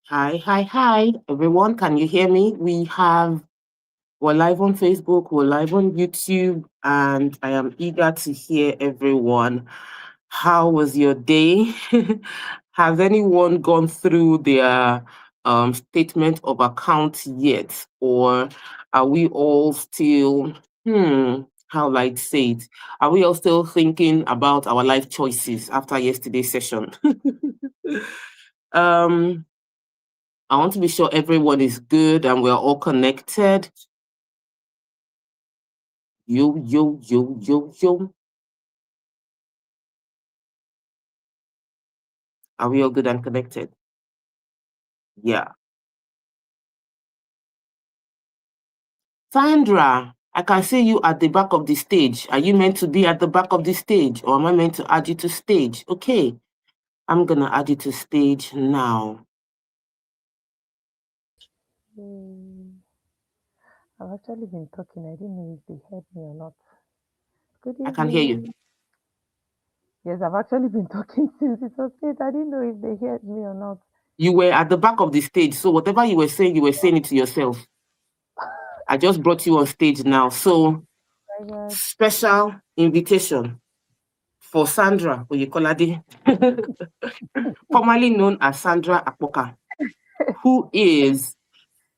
Hi, everyone. Can you hear me? We're live on Facebook, we're live on YouTube, and I am eager to hear everyone. How was your day? Has anyone gone through their statement of account yet? Or are we all still, how will I say it? Are we all still thinking about our life choices after yesterday's session? um, I want to be sure everyone is good and we're all connected. Yo. Are we all good and connected? Yeah. Sandra, I can see you at the back of the stage. Are you meant to be at the back of the stage or am I meant to add you to stage? Okay. I'm going to add you to stage now. I've actually been talking. I didn't know if they heard me or not. Good I can hear you. evening. Yes, I've actually been talking since it was late. I didn't know if they heard me or not. You were at the back of the stage. So whatever you were saying it to yourself. I just brought you on stage now. So My God. special invitation for Sandra Oyekolade, formerly known as Sandra Akpoka, who is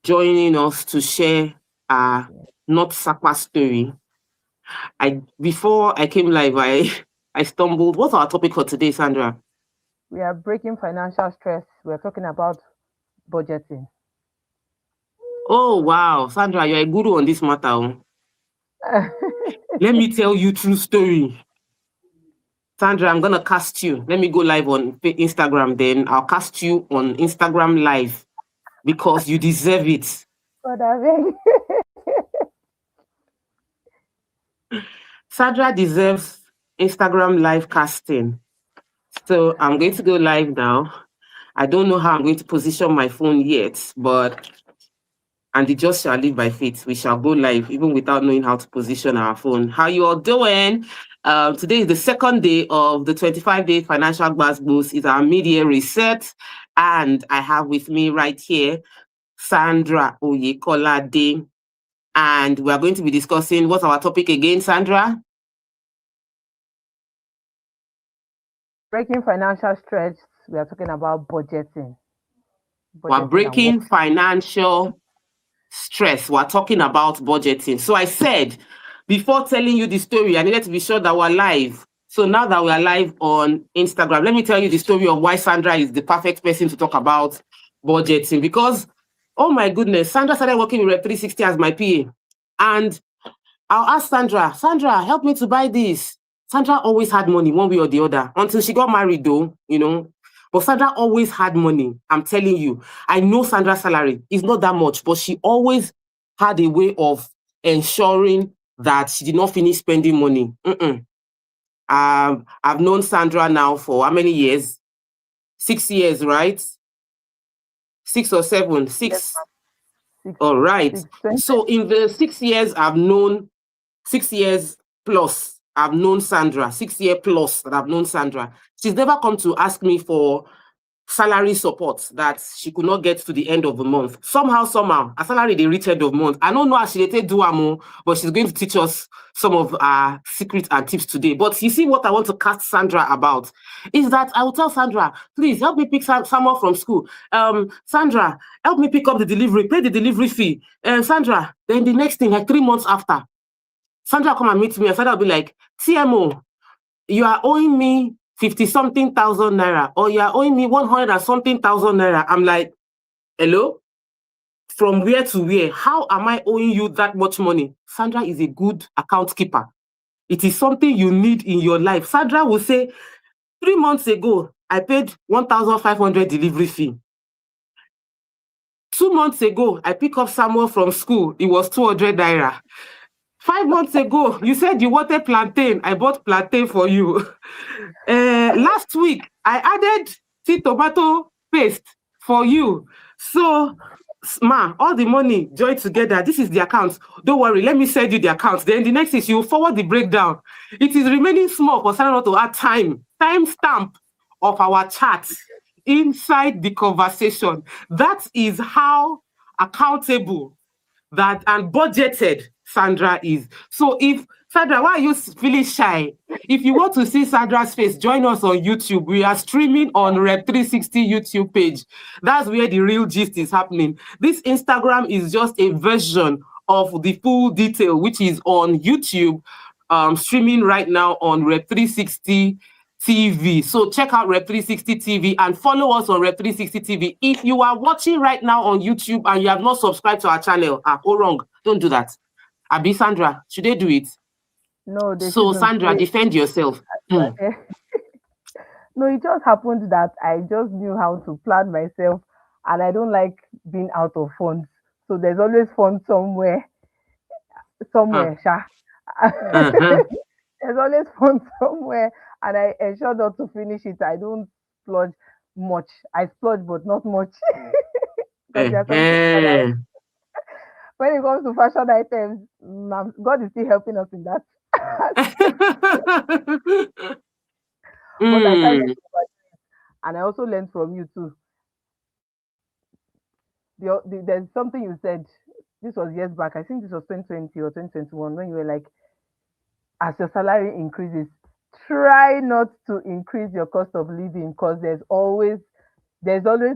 joining us to share our Not Sapa story. Before I came live, I stumbled. What's our topic for today, Sandra? We are breaking financial stress. We're talking about budgeting. Oh wow, Sandra, you're a guru on this matter. Let me tell you true story. Sandra, I'm gonna cast you. Let me go live on Instagram, then I'll cast you on Instagram live because you deserve it. God, I beg. Sandra deserves Instagram live casting. So I'm going to go live now. I don't know how I'm going to position my phone yet, but and the just shall live by faith. We shall go live even without knowing how to position our phone. How you all doing? Today is the second day of the 25-day financial Gbas Gbos. It's our mid-year reset, and I have with me right here Sandra Oyekolade, and we are going to be discussing what's our topic again, Sandra? Breaking financial stress. We are talking about budgeting. We're Budgeting and what? breaking financial stress. We're talking about budgeting. So I said, before telling you the story, I needed to be sure that we're live. So now that we are live on Instagram, let me tell you the story of why Sandra is the perfect person to talk about budgeting. Because, oh my goodness, Sandra started working with Rep 360 as my PA. And I'll ask Sandra, help me to buy this. Sandra always had money one way or the other until she got married though, But Sandra always had money. I'm telling you. I know Sandra's salary is not that much, but she always had a way of ensuring that she did not finish spending money. I've known Sandra now for how many years? 6 years, right? 6 or 7? 6. Six, All right. 20. So in the 6 years 6 years plus, I've known Sandra, 6 year plus that I've known Sandra. She's never come to ask me for salary support that she could not get to the end of the month. Somehow, her salary they reach end of month. I don't know how she do amo, but she's going to teach us some of our secrets and tips today. But you see what I want to cast Sandra about is that I will tell Sandra, please help me pick someone from school. Sandra, help me pick up the delivery, pay the delivery fee. Sandra, then the next thing, like 3 months after, Sandra come and meet me, and Sandra will be like, TMO, you are owing me 50 something thousand naira, or you are owing me 100 and something thousand naira. I'm like, hello? From where to where? How am I owing you that much money? Sandra is a good account keeper. It is something you need in your life. Sandra will say, 3 months ago, I paid 1,500 delivery fee. 2 months ago, I picked up someone from school. It was 200 naira. 5 months ago, you said you wanted plantain. I bought plantain for you. Last week, I added tomato paste for you. So, all the money joined together. This is the account. Don't worry, let me send you the account. Then the next is you forward the breakdown. It is remaining small for Sarah to add time stamp of our chat. inside the conversation. That is how accountable that and budgeted Sandra is. So if Sandra, why are you feeling shy? If you want to see Sandra's face, join us on YouTube. We are streaming on Rep 360 YouTube page. That's where the real gist is happening. This Instagram is just a version of the full detail, which is on YouTube, streaming right now on Rep 360 TV. So check out Rep 360 TV and follow us on Rep 360 TV. If you are watching right now on YouTube and you have not subscribed to our channel, wrong. Don't do that. Abi Sandra, should they do it? No, they So shouldn't. Sandra, defend yourself. No, it just happened that I just knew how to plan myself, and I don't like being out of funds. So there's always funds Uh, somewhere, sha. uh-huh. There's always funds somewhere, and I ensure not to finish it. I don't splurge much. I splurge, but not much, because there are some things that Uh-huh. when it comes to fashion items, God is still helping us in that aspect. But I try not Mm, to overdo it. And I also learned from you too. There's something you said. This was years back. I think this was 2020 or 2021 when you were like, as your salary increases, try not to increase your cost of living because there's always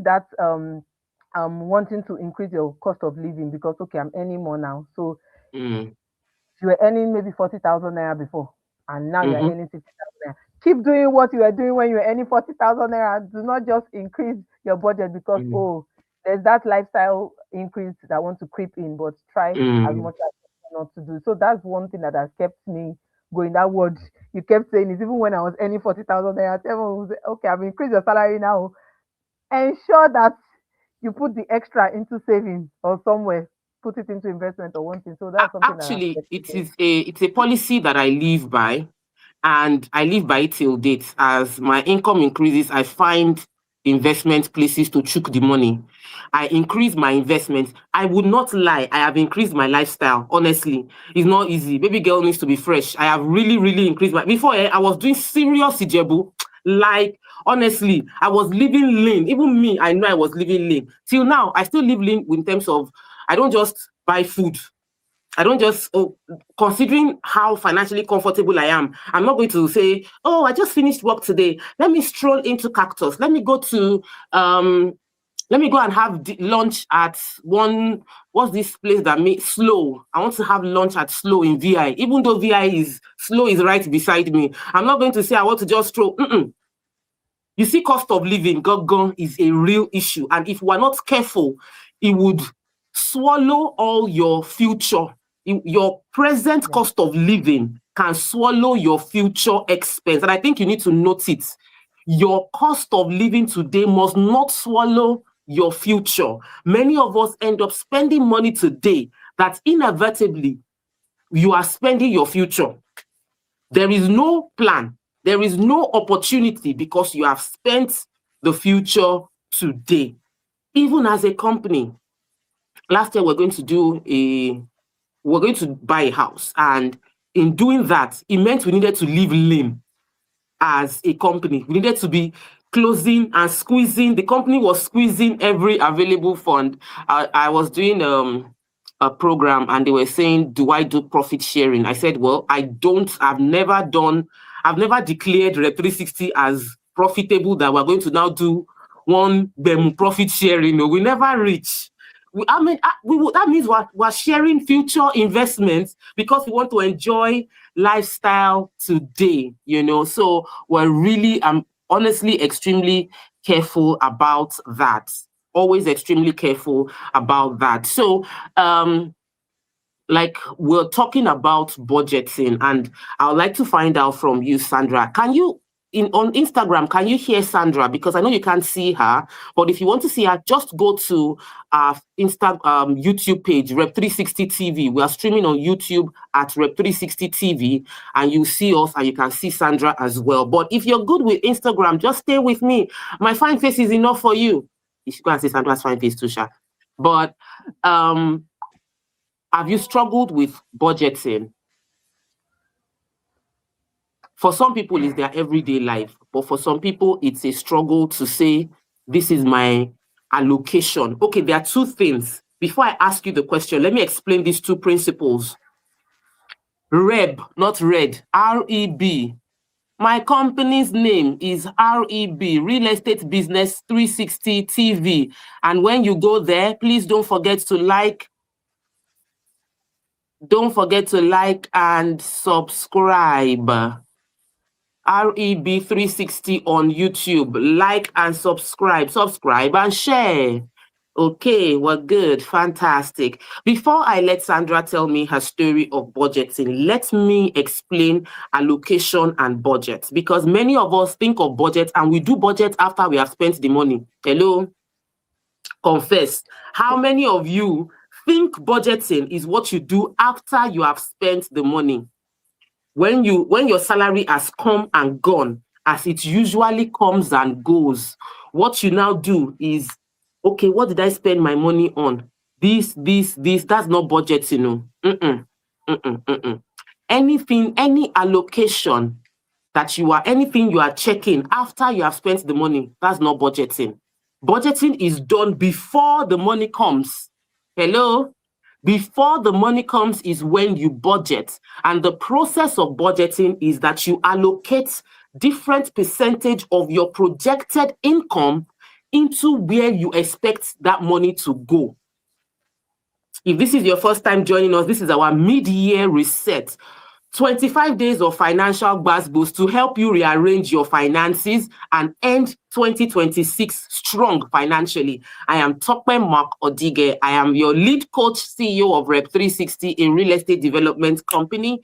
that wanting to increase your cost of living because okay, I'm earning more now. So mm, you were earning maybe 40,000 naira before, and now you're mhm, earning 60,000 naira. Keep doing what you were doing when you were earning 40,000 naira. Do not just increase your budget because, mm, oh, there's that lifestyle increase that want to creep in, but try as mm. much as not to do. So that's one thing that has kept me going. That word you kept saying is even when I was earning 40,000 naira, everyone was okay, I've increased your salary now. Ensure that you put the extra into savings or somewhere, put it into investment or one thing. So that's something that has Actually, kept me. it's a policy that I live by, and I live by it till date. As my income increases, I find investment places to chook the money. I increase my investment. I would not lie. I have increased my lifestyle. Honestly, it's not easy. Baby girl needs to be fresh. I have really, really increased my. Before I was doing serious ijebu. Like honestly, I was living lean. Even me, I know I was living lean. Till now, I still live lean in terms of I don't just buy food. I don't just, considering how financially comfortable I am, I'm not going to say, oh, I just finished work today. Let me stroll into Cactus. Um, let me go and have lunch at one, what's this place that makes Slow? I want to have lunch at Slow in VI. Even though VI is, Slow is right beside me. I'm not going to say I want to just stroll. Mm-mm. You see, cost of living, gone is a real issue. And if we're not careful, it would swallow all your future. Your present Yeah. cost of living can swallow your future expense. And I think you need to note it. Your cost of living today must not swallow your future. Many of us end up spending money today that inevitably you are spending your future. There is no plan. There is no opportunity because you have spent the future today. Even as a company, last year we're going to buy a house, and in doing that, it meant we needed to live lean as a company. We needed to be closing and squeezing. The company was squeezing every available fund. I was doing a program and they were saying, do I do profit sharing? I said, well, I don't. I've never declared Rep 360 as profitable that we're going to now do one profit sharing. No, we never reach. That means we're sharing future investments because we want to enjoy lifestyle today, So we're really, honestly extremely careful about that. Always extremely careful about that. So, like we're talking about budgeting, and I would like to find out from you, Sandra. Can you on Instagram, can you hear Sandra? Because I know you can't see her, but if you want to see her, just go to our YouTube page, Rep 360 TV. We are streaming on YouTube at Rep 360 TV, and you see us and you can see Sandra as well. But if you're good with Instagram, just stay with me. My fine face is enough for you. You should go and see Sandra's fine face too, Sha. But have you struggled with budgeting? For some people, it's their everyday life, but for some people, it's a struggle to say This is my allocation. Okay, there are two things. Before I ask you the question, let me explain these two principles. REB, not red, REB. My company's name is REB, Real Estate Business 360 TV. And when you go there, please don't forget to like. Don't forget to like and subscribe. REB 360 on YouTube. Like and subscribe. Subscribe and share. Okay, well, good. Fantastic. Before I let Sandra tell me her story of budgeting, let me explain allocation and budget, because many of us think of budget and we do budget after we have spent the money. Hello? Confess. How many of you think budgeting is what you do after you have spent the money? When your salary has come and gone, as it usually comes and goes, what you now do is, okay, what did I spend my money on? This, that's not budgeting. Anything, any allocation anything you are checking after you have spent the money, that's not budgeting. Budgeting is done before the money comes. Hello? Before the money comes is when you budget. And the process of budgeting is that you allocate different percentage of your projected income into where you expect that money to go. If this is your first time joining us, this is our mid-year reset. 25 days of financial Gbas Gbos to help you rearrange your finances and end 2026 strong financially. I am Tope Mark Odige. I am your lead coach, CEO of Rep 360, a real estate development company.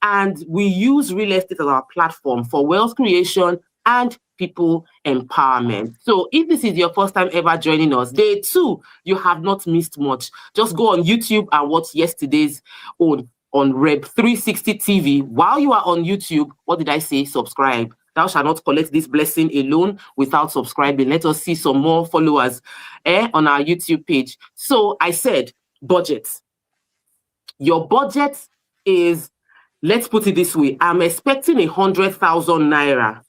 And we use real estate as our platform for wealth creation and people empowerment. So if this is your first time ever joining us, day 2, you have not missed much. Just go on YouTube and watch yesterday's on Rep 360 TV. While you are on YouTube, what did I say? Subscribe. Thou shalt not collect this blessing alone without subscribing. Let us see some more followers on our YouTube page. So I said, budget. Your budget is, let's put it this way, I'm expecting 100,000 naira.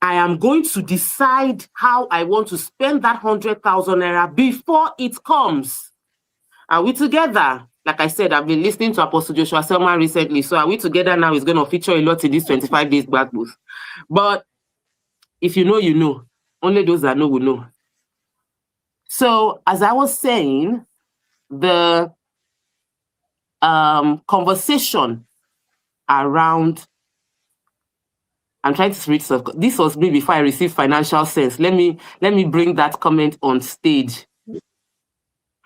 I am going to decide how I want to spend that 100,000 naira before it comes. Are we together? Like I said, I've been listening to Apostle Joshua Selman recently. So are we together now? Is going to feature a lot in this 25 days Gbas Gbos. But if you know, you know. Only those that know will know. So as I was saying, the conversation around, I'm trying to read stuff. This was me before I received financial sense. Let me bring that comment on stage.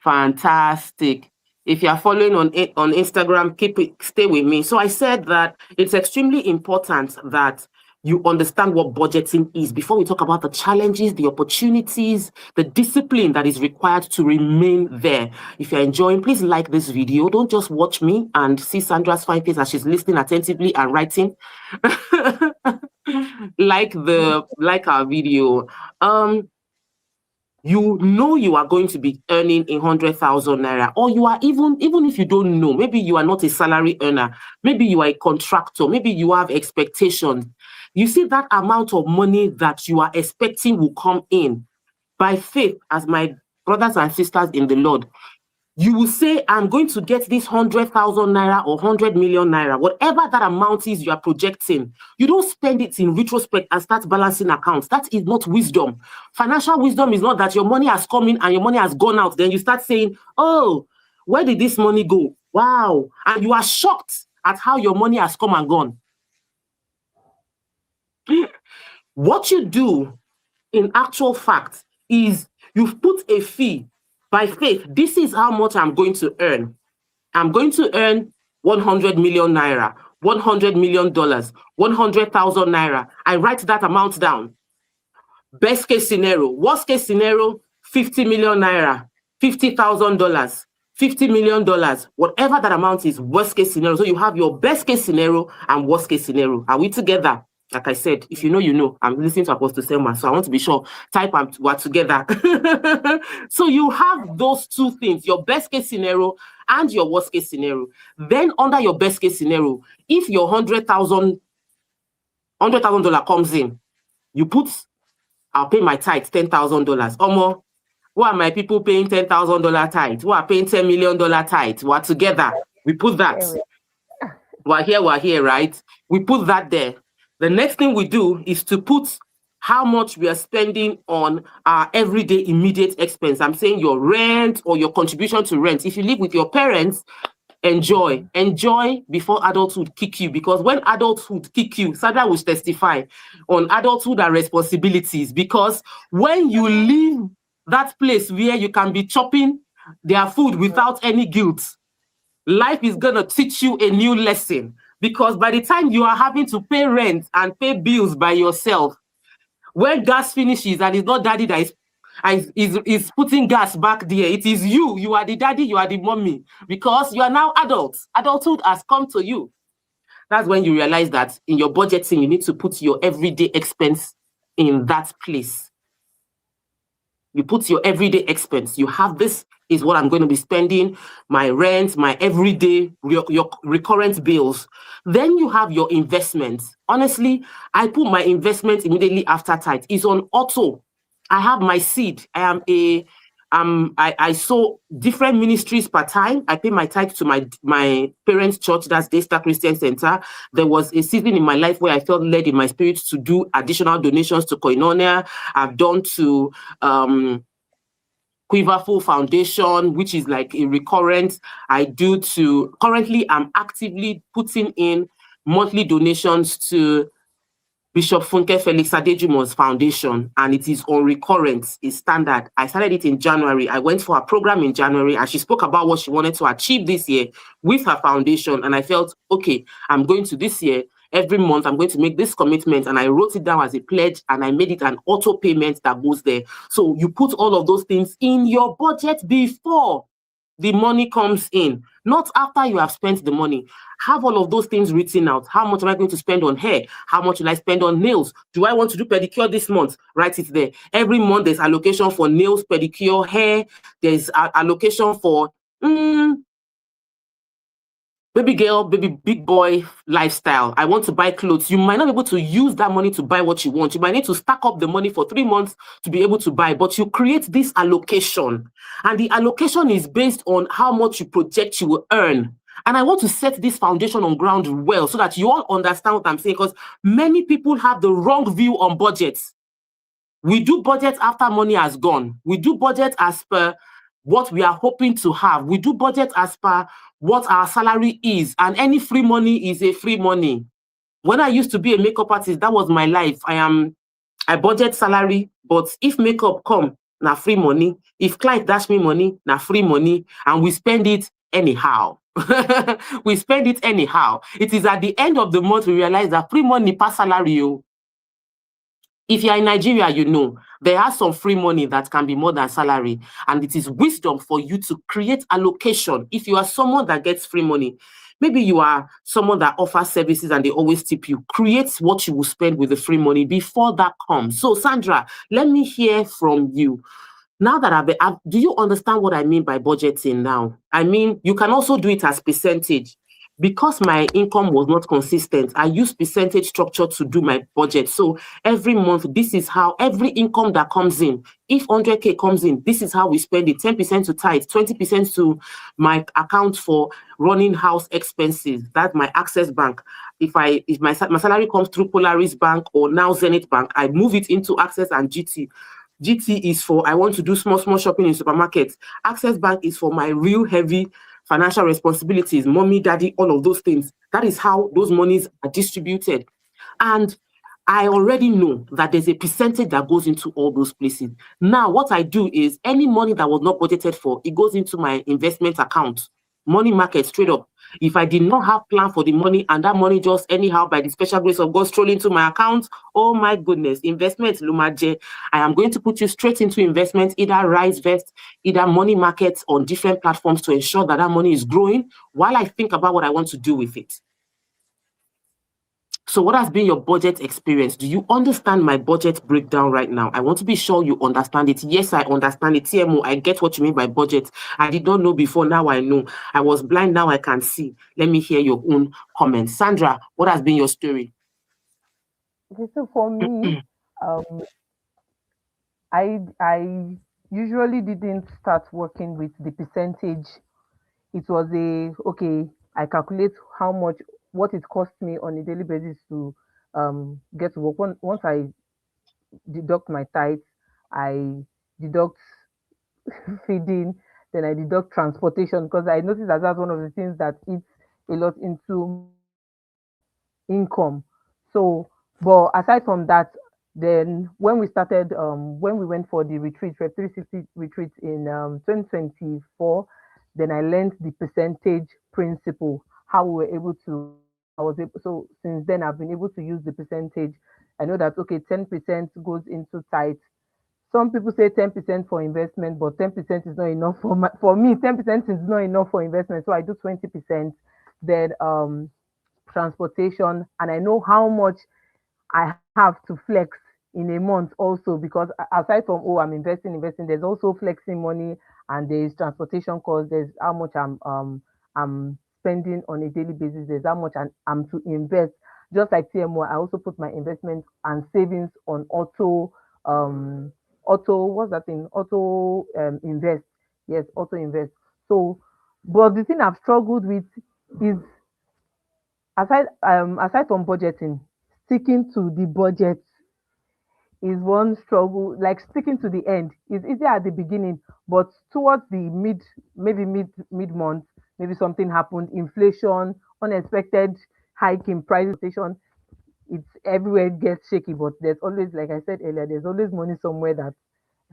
Fantastic. If you are following on Instagram, stay with me. So I said that it's extremely important that you understand what budgeting is before we talk about the challenges, the opportunities, the discipline that is required to remain there. If you're enjoying, please like this video. Don't just watch me and see Sandra's fine face as she's listening attentively and writing. like our video. You know you are going to be earning 100,000 naira, or you are even if you don't know, maybe you are not a salary earner, maybe you are a contractor, maybe you have expectations. You see that amount of money that you are expecting will come in by faith, as my brothers and sisters in the Lord. You will say, I'm going to get this 100,000 naira or 100 million naira, whatever that amount is you are projecting. You don't spend it in retrospect and start balancing accounts. That is not wisdom. Financial wisdom is not that your money has come in and your money has gone out. Then you start saying, oh, where did this money go? Wow. And you are shocked at how your money has come and gone. What you do in actual fact is you've put a fee. By faith, this is how much I'm going to earn. I'm going to earn 100 million naira, $100 million, 100,000 naira. I write that amount down. Best case scenario. Worst case scenario, 50 million naira, $50,000, $50 million, whatever that amount is, worst case scenario. So you have your best case scenario and worst case scenario. Are we together? Like I said, if you know, you know. I'm listening to Apostle Selma, so I want to be sure. Type and we're together. So you have those two things, your best case scenario and your worst case scenario. Then under your best case scenario, if your $100,000 comes in, you put I'll pay my tithe $10,000. Omo, who are my people paying $10,000 tithe? Who are paying $10 million tithe? We're together. We put that. We're here, right? We put that there. The next thing we do is to put how much we are spending on our everyday immediate expense. I'm saying your rent or your contribution to rent. If you live with your parents, enjoy before adulthood kick you, because when adulthood kick you, Sandra will testify on adulthood and responsibilities, because when you leave that place where you can be chopping their food without any guilt, life is going to teach you a new lesson, because by the time you are having to pay rent and pay bills by yourself, when gas finishes and it's not daddy that is putting gas back there, it is you are the daddy, you are the mommy, because you are now adults. Adulthood has come to you. That's when you realize that in your budgeting, you need to put your everyday expense in that place. You put your everyday expense. You have, this is what I'm going to be spending, my rent, my everyday, your recurrent bills. Then you have your investments. Honestly, I put my investment immediately after tithe. It's on auto. I have my seed. I sow different ministries per time. I pay my tithe to my parents' church, that's Daystar Christian Center. There was a season in my life where I felt led in my spirit to do additional donations to Koinonia. I've done to Quiverful Foundation, which is like a recurrent. Currently, I'm actively putting in monthly donations to Bishop Funke Felix Adejumo's foundation, and it is on recurrence, it's standard. I started it in January. I went for a program in January, and she spoke about what she wanted to achieve this year with her foundation, and I felt, okay, I'm going to this year, every month, I'm going to make this commitment, and I wrote it down as a pledge, and I made it an auto payment that goes there. So you put all of those things in your budget before the money comes in, not after you have spent the money. Have all of those things written out. How much am I going to spend on hair? How much will I spend on nails? Do I want to do pedicure this month? Write it there. Every month there's allocation for nails, pedicure, hair. There's allocation for baby girl, baby big boy lifestyle. I want to buy clothes. You might not be able to use that money to buy what you want. You might need to stack up the money for 3 months to be able to buy, but you create this allocation. And the allocation is based on how much you project you will earn. And I want to set this foundation on ground well so that you all understand what I'm saying, because many people have the wrong view on budgets. We do budget after money has gone. We do budget as per what we are hoping to have. We do budget as per what our salary is, and any free money is a free money. When I used to be a makeup artist, that was my life. I budget salary, but if makeup come, na free money. If client dash me money, na free money, and we spend it anyhow. We spend it anyhow. It is at the end of the month we realize that free money pass salary. If you're in Nigeria, you know, there are some free money that can be more than salary. And it is wisdom for you to create allocation. If you are someone that gets free money, maybe you are someone that offers services and they always tip you, create what you will spend with the free money before that comes. So Sandra, let me hear from you. Now that do you understand what I mean by budgeting now? I mean, you can also do it as percentage. Because my income was not consistent, I use percentage structure to do my budget. So every month, this is how every income that comes in, if 100K comes in, this is how we spend it. 10% to tithe, 20% to my account for running house expenses. That's my Access Bank. If my salary comes through Polaris Bank or now Zenith Bank, I move it into Access and GT. GT is for, I want to do small shopping in supermarkets. Access Bank is for my real heavy financial responsibilities, mommy, daddy, all of those things. That is how those monies are distributed. And I already know that there's a percentage that goes into all those places. Now, what I do is any money that was not budgeted for, it goes into my investment account, money market, straight up. If I did not have plan for the money and that money just anyhow by the special grace of God stroll into my account, oh my goodness, investment, Lumaje, I am going to put you straight into investment, either RiseVest, either money markets on different platforms to ensure that that money is growing while I think about what I want to do with it. So what has been your budget experience? Do you understand my budget breakdown right now? I want to be sure you understand it. Yes, I understand it. TMO, I get what you mean by budget. I did not know before. Now I know. I was blind. Now I can see. Let me hear your own comments. Sandra, what has been your story? Okay, so for me, I usually didn't start working with the percentage. It was a okay, I calculate how much what it costs me on a daily basis to get to work. Once I deduct my tithes, I deduct feeding, then I deduct transportation because I noticed that that's one of the things that eats a lot into my income. So, but aside from that, then when we went for the retreat, Rep 360 retreat in 2024, then I learned the percentage principle, how we were able to, I was able, so since then I've been able to use the percentage. I know that, okay, 10% goes into tithe. Some people say 10% for investment, but 10% is not enough for me. 10% is not enough for investment, so I do 20%. Then transportation, and I know how much I have to flex in a month also because aside from, oh, I'm investing, there's also flexing money, and there's transportation costs. There's how much I'm spending on a daily basis. There's how much I'm to invest. Just like TMO, I also put my investment and savings on auto what's that thing? Auto invest. Yes, auto invest. So, but the thing I've struggled with is aside from budgeting, sticking to the budget is one struggle. Like sticking to the end is easier at the beginning, but towards the maybe mid month, maybe something happened, inflation, unexpected hike in prices, inflation, it's everywhere gets shaky. But there's always, like I said earlier, there's always money somewhere that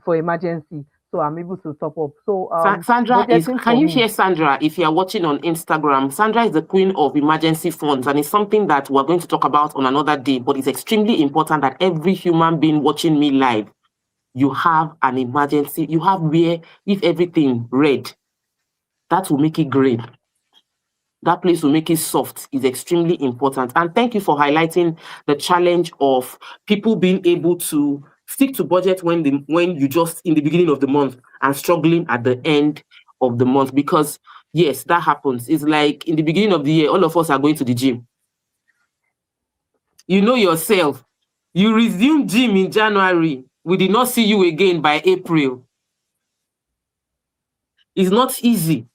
for emergency. So I'm able to top up. So Sandra is, budgeting can for you me. hear Sandra if you are watching on Instagram? Sandra is the queen of emergency funds, and it's something that we're going to talk about on another day, but it's extremely important that every human being watching me live, you have an emergency, you have where, if everything red, that will make it green. That place will make it soft is extremely important. And thank you for highlighting the challenge of people being able to stick to budget when you just in the beginning of the month and struggling at the end of the month. Because yes, that happens. It's like in the beginning of the year, all of us are going to the gym. You know yourself. You resume gym in January. We did not see you again by April. It's not easy.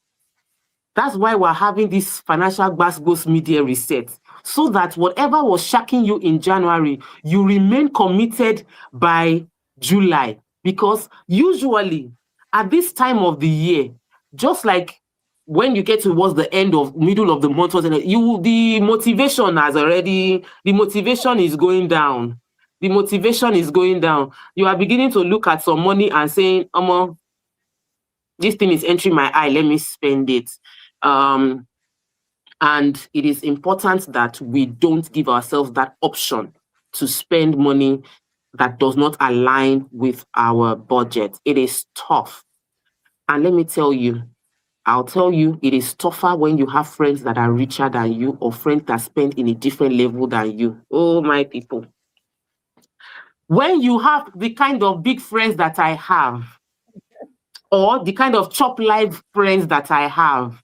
That's why we're having this financial Gbas Gbos media reset, so that whatever was shacking you in January, you remain committed by July. Because usually at this time of the year, just like when you get towards the middle of the month, the motivation is going down. The motivation is going down. You are beginning to look at some money and saying, this thing is entering my eye, let me spend it. And it is important that we don't give ourselves that option to spend money that does not align with our budget. It is tough. And let me tell you, I'll tell you, it is tougher when you have friends that are richer than you or friends that spend in a different level than you. Oh, my people. When you have the kind of big friends that I have, or the kind of chop life friends that I have,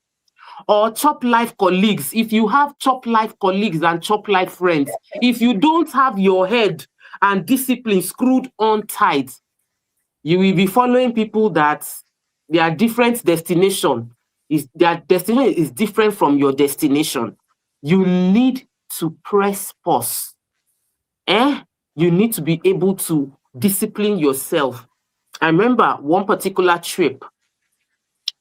or chop life colleagues, if you have chop life colleagues and chop life friends, if you don't have your head and discipline screwed on tight, you will be following people that their different destination their destination is different from your destination. You need to press pause. You need to be able to discipline yourself. I remember one particular trip, I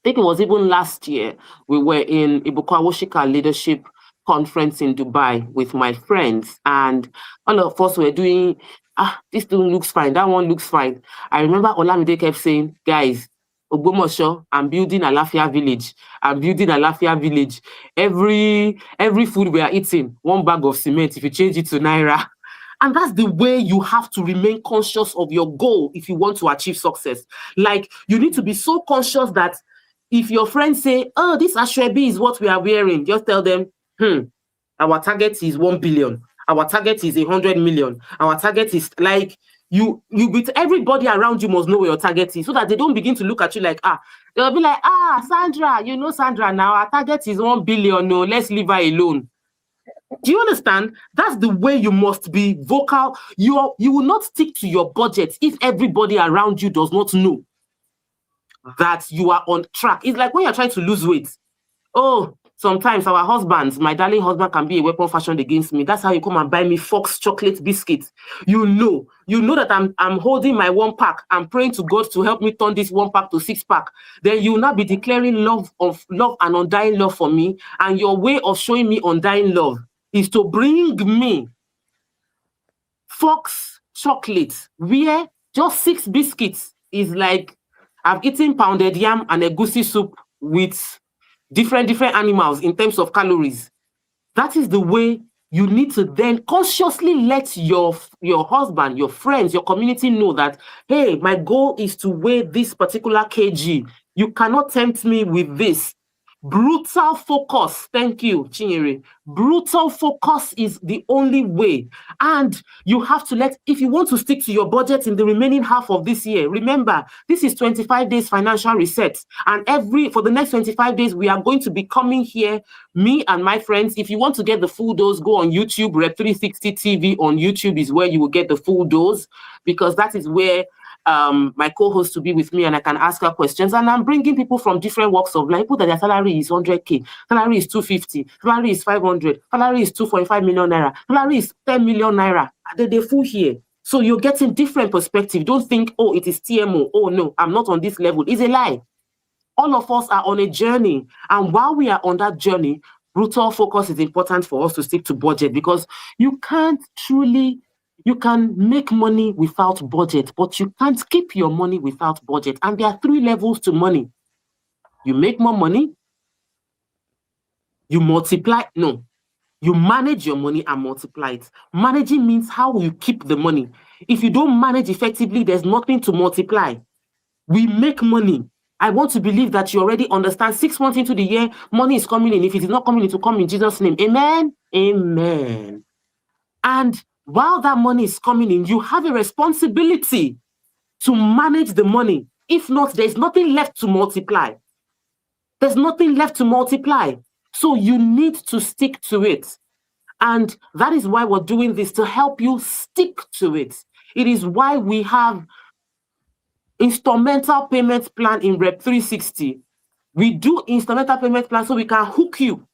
think it was even last year, we were in Ibuka Woshika Leadership Conference in Dubai with my friends, and all of us were doing, this thing looks fine, that one looks fine. I remember Olamide kept saying, guys, Ogbomosho, I'm building Alafia Village. I'm building Alafia Village. Every food we are eating, one bag of cement, if you change it to Naira. And that's the way you have to remain conscious of your goal if you want to achieve success. Like, you need to be so conscious that if your friends say, oh, this Ashwebi is what we are wearing, just tell them, our target is 1 billion. Our target is 100 million. Our target is like, you with everybody around you must know where your target is, so that they don't begin to look at you like, they'll be like, Sandra, Sandra, now our target is 1 billion. No, let's leave her alone. Do you understand? That's the way you must be vocal. You will not stick to your budget if everybody around you does not know that you are on track. It's like when you're trying to lose weight. Oh, sometimes our husbands, my darling husband, can be a weapon fashioned against me. That's how you come and buy me Fox chocolate biscuits. You know that I'm holding my 1 pack. I'm praying to God to help me turn this 1 pack to 6 pack. Then you will not be declaring love and undying love for me. And your way of showing me undying love is to bring me Fox chocolate, where just 6 biscuits is like I've eaten pounded yam and egusi soup with different animals in terms of calories. That is the way you need to then consciously let your husband, your friends, your community know that, hey, my goal is to weigh this particular kg. You cannot tempt me with this. Brutal focus. Thank you, Chinyere. Brutal focus is the only way. And you have to if you want to stick to your budget in the remaining half of this year, remember, this is 25 days financial reset. And for the next 25 days, we are going to be coming here, me and my friends. If you want to get the full dose, go on YouTube. Rep 360 TV on YouTube is where you will get the full dose, because that is where my co-host to be with me and I can ask her questions. And I'm bringing people from different walks of life. People that their salary is 100K, salary is 250, salary is 500, salary is 2.5 million naira, salary is 10 million naira. They full here. So you're getting different perspective. Don't think, oh, it is TMO. Oh no, I'm not on this level. It's a lie. All of us are on a journey. And while we are on that journey, brutal focus is important for us to stick to budget, because you can make money without budget, but you can't keep your money without budget. And there are 3 levels to money. You make more money, you multiply. No, you manage your money and multiply it. Managing means how you keep the money. If you don't manage effectively, there's nothing to multiply. We make money. I want to believe that you already understand 6 months into the year, money is coming in. If it is not coming in, to come in Jesus' name. Amen. Amen. And while that money is coming in, you have a responsibility to manage the money. If not, there's nothing left to multiply. There's nothing left to multiply. So you need to stick to it. And that is why we're doing this, to help you stick to it. It is why we have instrumental payment plan in Rep 360. We do instrumental payment plan so we can hook you.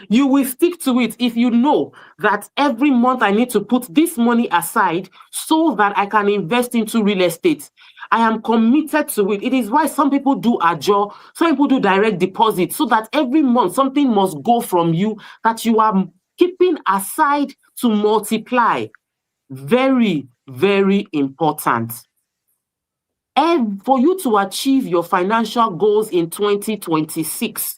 You will stick to it if you know that every month I need to put this money aside so that I can invest into real estate. I am committed to it. It is why some people do ajo, some people do direct deposit, so that every month something must go from you that you are keeping aside to multiply. Very, very important. And for you to achieve your financial goals in 2026,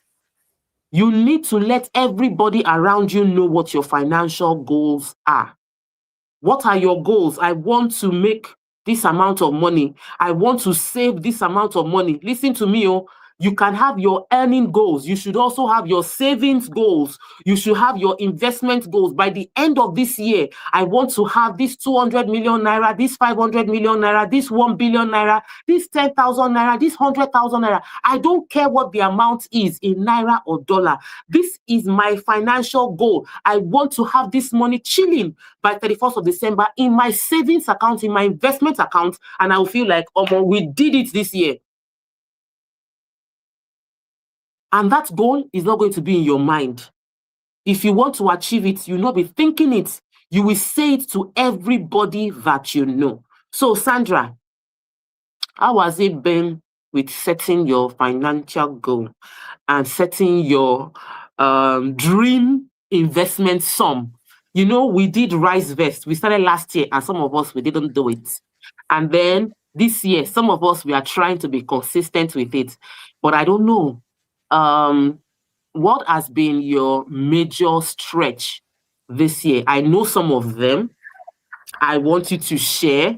you need to let everybody around you know what your financial goals are. What are your goals? I want to make this amount of money. I want to save this amount of money. Listen to me, oh. You can have your earning goals. You should also have your savings goals. You should have your investment goals. By the end of this year, I want to have this 200 million naira, this 500 million naira, this 1 billion naira, this 10,000 naira, this 100,000 naira. I don't care what the amount is in naira or dollar. This is my financial goal. I want to have this money chilling by 31st of December in my savings account, in my investment account, and I will feel like, oh, we did it this year. And that goal is not going to be in your mind. If you want to achieve it, you'll not be thinking it. You will say it to everybody that you know. So, Sandra, how has it been with setting your financial goal and setting your dream investment sum? You know, we did Rise Vest. We started last year, and some of us, we didn't do it. And then this year, some of us, we are trying to be consistent with it. But I don't know. What has been your major stretch this year? I know some of them. I want you to share.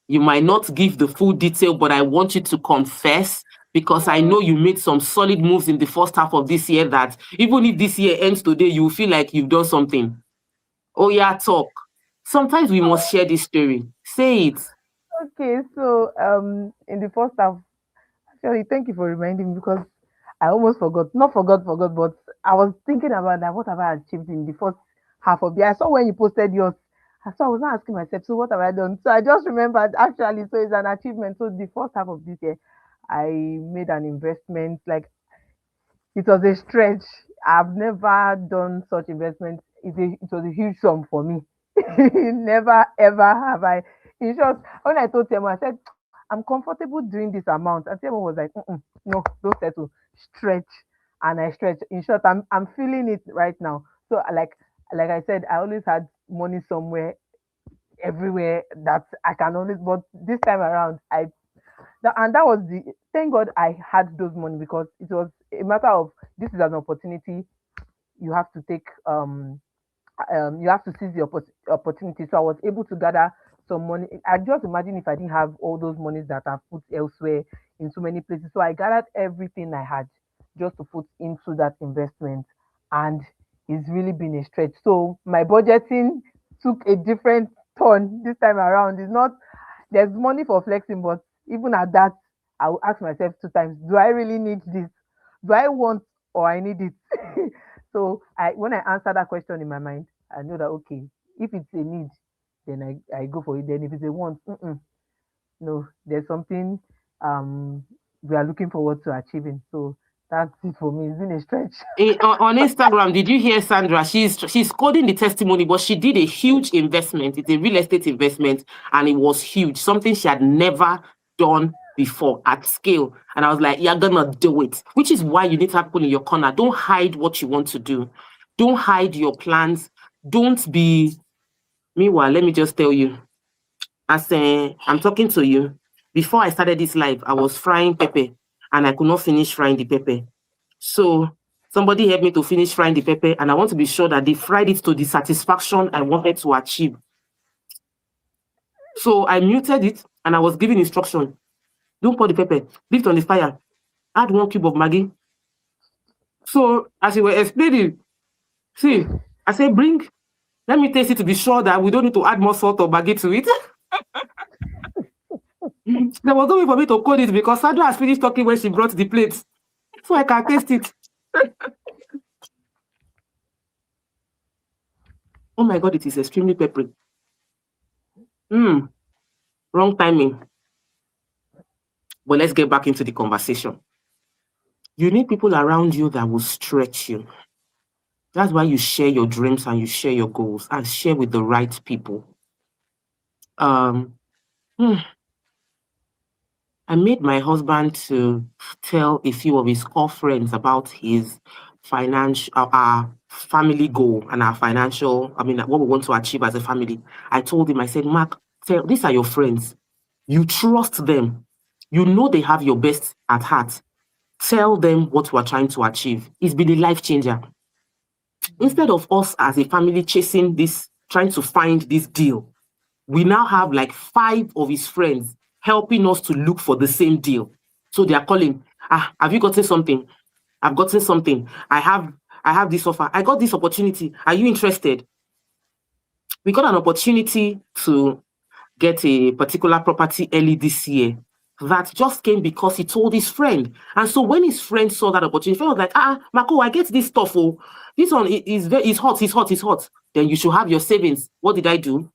You might not give the full detail, but I want you to confess, because I know you made some solid moves in the first half of this year that even if this year ends today, you will feel like you've done something. Oh yeah, talk. Sometimes we must share this story. Say it. Okay, so in the first half, actually, thank you for reminding me, because I almost forgot. Not forgot, but I was thinking about that. What have I achieved in the first half of the year? I saw when you posted yours. So I was not asking myself, so what have I done? So I just remembered actually, so it's an achievement. So the first half of this year, I made an investment. Like it was a stretch. I've never done such investment. It was a huge sum for me. Never ever have I. In short, when I told Temo, I said, I'm comfortable doing this amount. And Temo was like, no, don't settle. Stretch. And I stretch. In short, I'm feeling it right now. So like I said, I always had money somewhere, everywhere that I can always, but this time around, and that was the thank God I had those money, because it was a matter of, this is an opportunity. You have to take you have to seize the opportunity. So I was able to gather some money. I just imagine if I didn't have all those monies that I've put elsewhere in so many places. So I gathered everything I had just to put into that investment, and it's really been a stretch. So my budgeting took a different turn this time around. It's not, there's money for flexing, but even at that, I will ask myself two times: Do I really need this? Do I want, or I need it? So I when I answer that question in my mind, I know that okay, if it's a need, then I go for it. Then if it's a want, no, there's something we are looking forward to achieving. So that's it for me. It's been a stretch. On Instagram, did you hear Sandra? She's coding the testimony, but she did a huge investment. It's a real estate investment, and it was huge, something she had never done before at scale. And I was like, you're gonna do it, which is why you need to have people in your corner. Don't hide what you want to do. Don't hide your plans. Don't be. Meanwhile, let me just tell you, as I'm talking to you, before I started this live, I was frying pepper, and I could not finish frying the pepper. So somebody helped me to finish frying the pepper, and I want to be sure that they fried it to the satisfaction I wanted to achieve. So I muted it, and I was giving instruction. Don't pour the pepper. Leave it on the fire. Add 1 cube of Maggi. So as you were explaining, see, I said, let me taste it to be sure that we don't need to add more salt or Maggi to it. There was no way for me to code it, because Sandra has finished talking when she brought the plate. So I can taste it. Oh my God, it is extremely peppery. Wrong timing. But let's get back into the conversation. You need people around you that will stretch you. That's why you share your dreams and you share your goals, and share with the right people. I made my husband to tell a few of his core friends about his financial, our family goal and our financial, what we want to achieve as a family. I told him, I said, Mark, these are your friends. You trust them. You know they have your best at heart. Tell them what we're trying to achieve. It's been a life changer. Instead of us as a family chasing this, trying to find this deal, we now have like 5 of his friends helping us to look for the same deal. So they are calling, have you gotten something? I've gotten something. I have this offer. I got this opportunity. Are you interested? We got an opportunity to get a particular property early this year that just came because he told his friend. And so when his friend saw that opportunity, his friend was like, Marco, I get this stuff. Oh, this one is hot. Then you should have your savings. What did I do?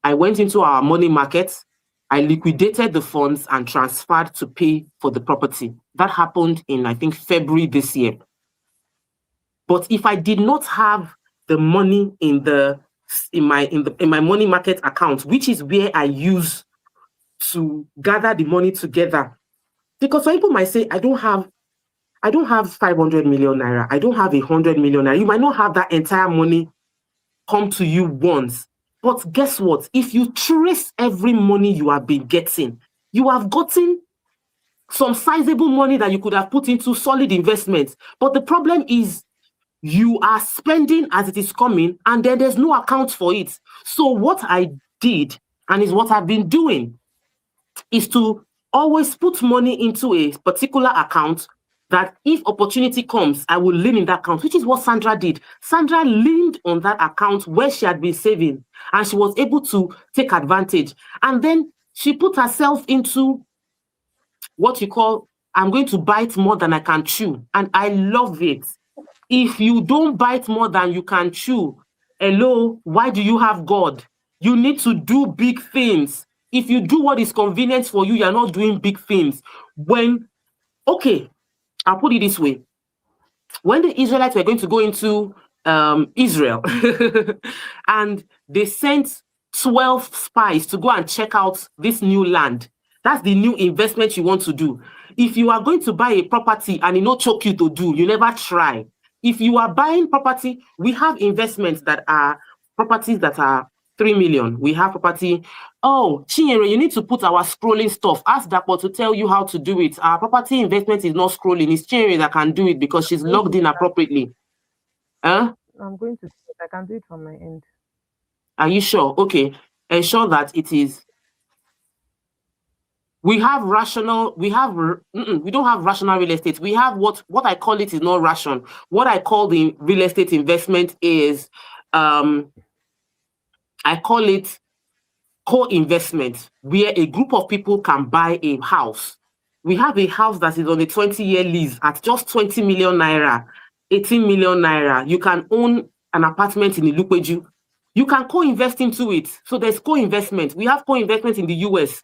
I went into our money market. I liquidated the funds and transferred to pay for the property. That happened in, I think, February this year. But if I did not have the money in my money market account, which is where I use to gather the money together, because some people might say, I don't have 500 million naira. I don't have 100 million naira. You might not have that entire money come to you once. But guess what? If you trace every money you have been getting, you have gotten some sizable money that you could have put into solid investments. But the problem is you are spending as it is coming, and then there's no account for it. So what I did, and is what I've been doing, is to always put money into a particular account that if opportunity comes, I will lean in that account, which is what Sandra did. Sandra leaned on that account where she had been saving, and she was able to take advantage. And then she put herself into what you call I'm going to bite more than I can chew. And I love it. If you don't bite more than you can chew, hello, why do you have God? You need to do big things. If you do what is convenient for you, you're not doing big things. Okay, I'll put it this way. When the Israelites were going to go into Israel and they sent 12 spies to go and check out this new land, that's the new investment you want to do. If you are going to buy a property and it not choke you to do, you never try. If you are buying property, we have investments that are properties that are 3 million. We have property. Oh, Chinyere, you need to put our scrolling stuff. Ask Dapo to tell you how to do it. Our property investment is not scrolling. It's Chinyere that can do it because she's logged in appropriately. I'm going to. I can do it from my end. Are you sure? Okay. Ensure that it is. We have rational. We don't have rational real estate. We have what I call it is not ration. What I call the real estate investment is, I call it co-investment, where a group of people can buy a house. We have a house that is on a 20-year lease at just 20 million naira, 18 million naira. You can own an apartment in Ilupeju. You can co-invest into it. So there's co-investment. We have co-investment in the US.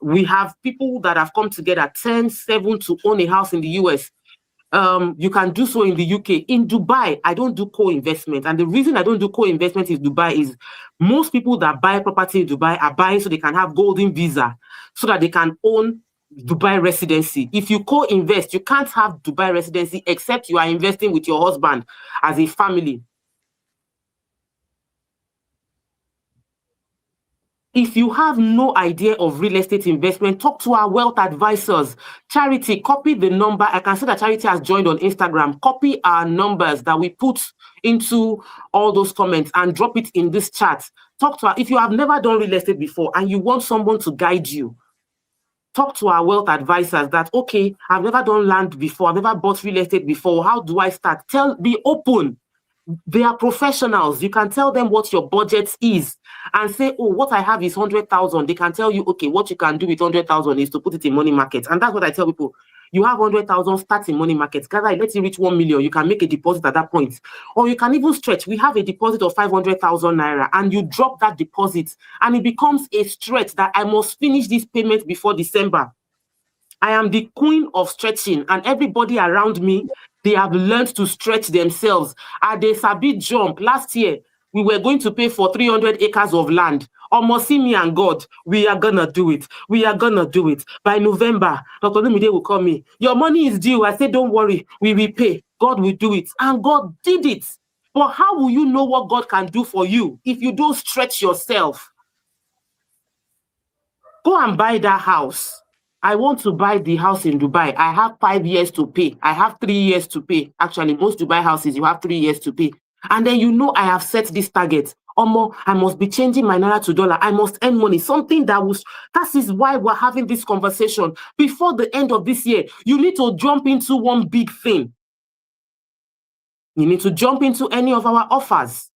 We have people that have come together, 10, 7 to own a house in the US. You can do so in the UK. In Dubai, I don't do co-investment. And the reason I don't do co-investment in Dubai is most people that buy property in Dubai are buying so they can have golden visa, so that they can own Dubai residency. If you co-invest, you can't have Dubai residency except you are investing with your husband as a family. If you have no idea of real estate investment, talk to our wealth advisors. Charity, copy the number. I can see that Charity has joined on Instagram. Copy our numbers that we put into all those comments and drop it in this chat. Talk to her. If you have never done real estate before and you want someone to guide you, talk to our wealth advisors that, okay, I've never done land before. I've never bought real estate before. How do I start? Be open. They are professionals. You can tell them what your budget is and say, oh, what I have is 100,000. They can tell you, okay, what you can do with 100,000 is to put it in money market. And that's what I tell people. You have 100,000, start in money markets. Guys, let it reach 1 million. You can make a deposit at that point. Or you can even stretch. We have a deposit of 500,000 naira and you drop that deposit and it becomes a stretch that I must finish this payment before December. I am the queen of stretching and everybody around me, they have learned to stretch themselves. At the Sabi jump last year, we were going to pay for 300 acres of land. Almost see me and God, we are gonna do it. We are gonna do it. By November, Dr. Lumide will call me. Your money is due. I said, don't worry, we will pay. God will do it. And God did it. But how will you know what God can do for you if you don't stretch yourself? Go and buy that house. I want to buy the house in Dubai. I have 5 years to pay. I have 3 years to pay. Actually, most Dubai houses, you have 3 years to pay. And then you know I have set this target. Omo, I must be changing my naira to dollar. I must earn money. Something that is why we're having this conversation. Before the end of this year, you need to jump into one big thing. You need to jump into any of our offers.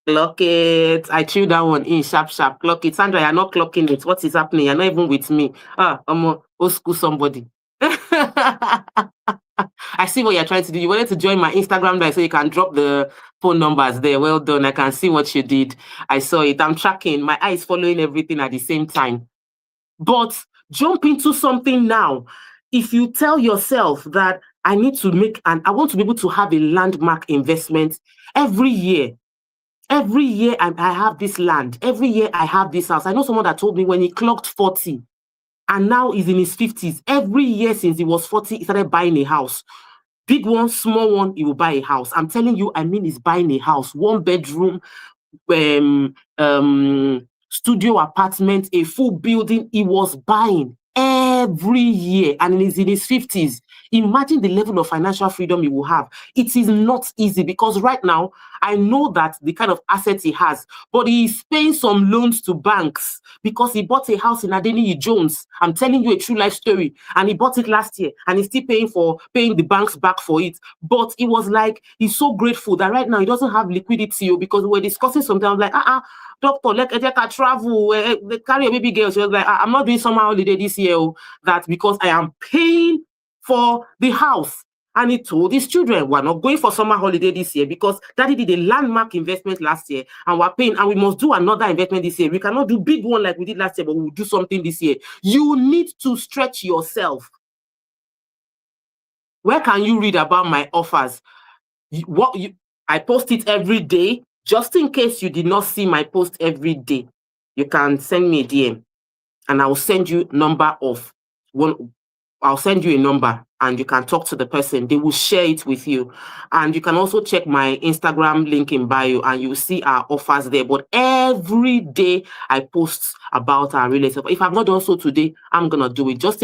Clock it. I threw that one in sharp. Clock it. Sandra, you're not clocking it. What is happening? You're not even with me. I'm a old school somebody. I see what you're trying to do. You wanted to join my Instagram live so you can drop the phone numbers there. Well done. I can see what you did. I saw it. I'm tracking. My eyes following everything at the same time. But jump into something now. If you tell yourself that I need to I want to be able to have a landmark investment every year. Every year I have this land. Every year I have this house. I know someone that told me when he clocked 40 and now he's in his 50s. Every year since he was 40, he started buying a house. Big one, small one, he will buy a house. I'm telling you, he's buying a house. 1 bedroom, studio apartment, a full building. He was buying every year and he's in his 50s. Imagine the level of financial freedom he will have. It is not easy because right now, I know that the kind of assets he has, but he is paying some loans to banks because he bought a house in Adeniyi Jones. I'm telling you a true life story. And he bought it last year and he's still paying the banks back for it. But it was like, he's so grateful that right now he doesn't have liquidity because we were discussing something. I was like, doctor, let Ejeka travel, carry a baby girl. She was like, I'm not doing summer holiday this year. that because I am paying for the house. And he told his children, we're not going for summer holiday this year because daddy did a landmark investment last year and we're paying, and we must do another investment this year. We cannot do big one like we did last year, but we'll do something this year. You need to stretch yourself. Where can you read about my offers? I post it every day. Just in case you did not see my post every day, you can send me a DM and I will send you number of one. I'll send you a number and you can talk to the person. They will share it with you. And you can also check my Instagram link in bio and you'll see our offers there. But every day I post about our real estate. If I've not done so today, I'm going to do it. Just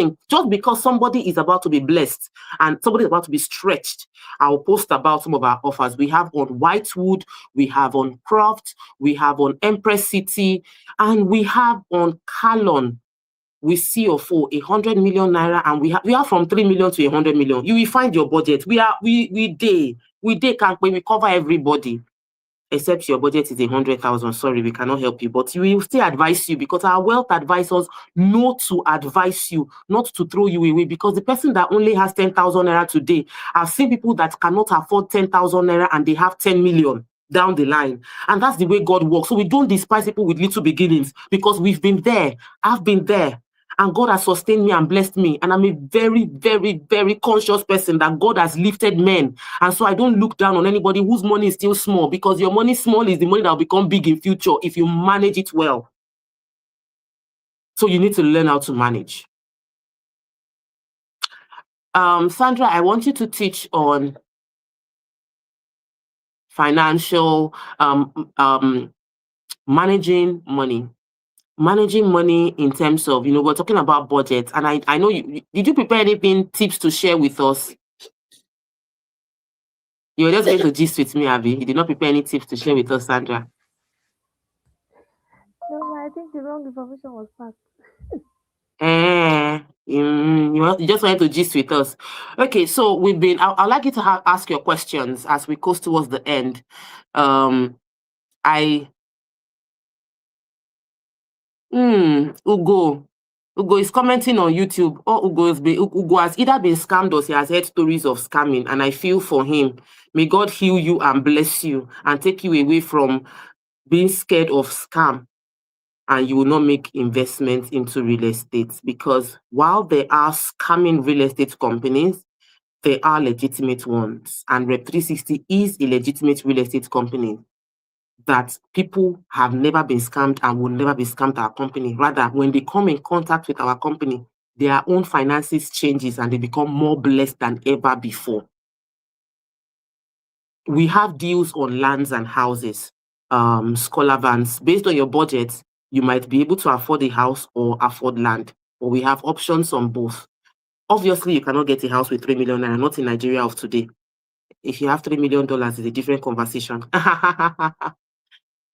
because somebody is about to be blessed and somebody is about to be stretched, I'll post about some of our offers. We have on Whitewood, we have on Croft, we have on Empress City, and we have on Calon. We see or for 100 million naira, and we are from 3 million to 100 million. You will find your budget. We can't cover everybody, except your budget is 100,000. Sorry, we cannot help you, but we will still advise you because our wealth advisors know to advise you, not to throw you away. Because the person that only has 10,000 naira today, I've seen people that cannot afford 10,000 naira and they have 10 million down the line. And that's the way God works. So we don't despise people with little beginnings because we've been there. I've been there. And God has sustained me and blessed me. And I'm a very, very, very conscious person that God has lifted men. And so I don't look down on anybody whose money is still small, because your money small is the money that will become big in future if you manage it well. So you need to learn how to manage. Sandra, I want you to teach on financial, managing money. Managing money in terms of, we're talking about budget. And I know did you prepare anything, tips to share with us? You were just going to gist with me, Abby. You did not prepare any tips to share with us, Sandra. No, I think the wrong information was passed. You just wanted to gist with us. Okay, so I'd like you to ask your questions as we close towards the end. Ugo is commenting on YouTube. Ugo has either been scammed or he has heard stories of scamming, and I feel for him. May God heal you and bless you and take you away from being scared of scam, and you will not make investments into real estate. Because while there are scamming real estate companies, there are legitimate ones, and Rep 360 is a legitimate real estate company that people have never been scammed and will never be scammed our company. Rather, when they come in contact with our company, their own finances changes and they become more blessed than ever before. We have deals on lands and houses, scholar vans. Based on your budget, you might be able to afford a house or afford land, but we have options on both. Obviously, you cannot get a house with 3 million naira, not in Nigeria of today. If you have $3 million, it's a different conversation.